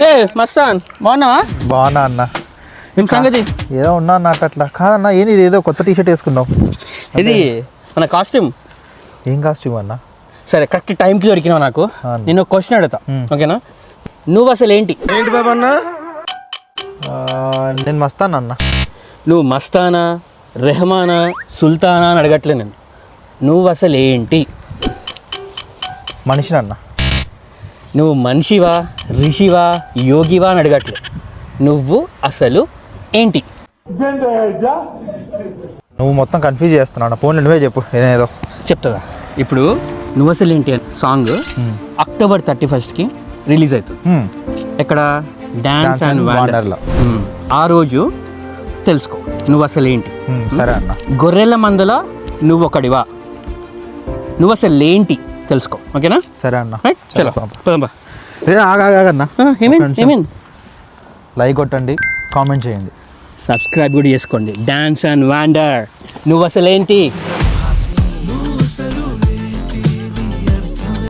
ఏ మస్తాన్ బాగున్నావా? బాగున్నా అన్న. ఏం సంగతి? ఏదో ఉన్నా అన్న అట్లా కాదన్న. ఏంది ఇది ఏదో కొత్త టీషర్ట్ వేసుకున్నావు? ఇది మన కాస్ట్యూమ్. ఏం కాస్ట్యూమ్ అన్న? సరే కరెక్ట్ టైంకి దొరికినావు నాకు. నేను ఒక క్వశ్చన్ అడుగుతా, ఓకేనా? నువ్వు అసలు ఏంటి బాబు అన్న? నేను మస్తాన్ అన్న. నువ్వు మస్తానా, రెహమానా, సుల్తానా అని అడగట్లే నేను. నువ్వు అసలు ఏంటి? మనిషిని అన్న. నువ్వు మనిషివా, రిషివా, యోగివా అని అడగట్లే. నువ్వు అసలు ఏంటి? నువ్వు మొత్తం కన్ఫ్యూజ్ చేస్తున్నావు అన్న. ఫోన్ నువ్వే చెప్పు ఏదో చెప్తుందా. ఇప్పుడు నువ్వు అసలు ఏంటి అని సాంగ్ అక్టోబర్ 31st రిలీజ్ అవుతుంది. ఎక్కడ? డాన్స్ అండ్ వాండర్లో. ఆ రోజు తెలుసుకో నువ్వు అసలు ఏంటి. సరే అన్న. గొర్రెల మందల నువ్వు ఒకడివా? నువ్వు అసలు ఏంటి తెలుసుకో, ఓకేనా? సరే అన్న. చలో పోదాం. ఆగన్న. ఏమేన్ లైక్ కొట్టండి, కామెంట్ చేయండి, సబ్స్క్రైబ్ కూడా చేసుకోండి. డాన్స్ అండ్ వాండర్ నువ్వు అసలు ఏంటి.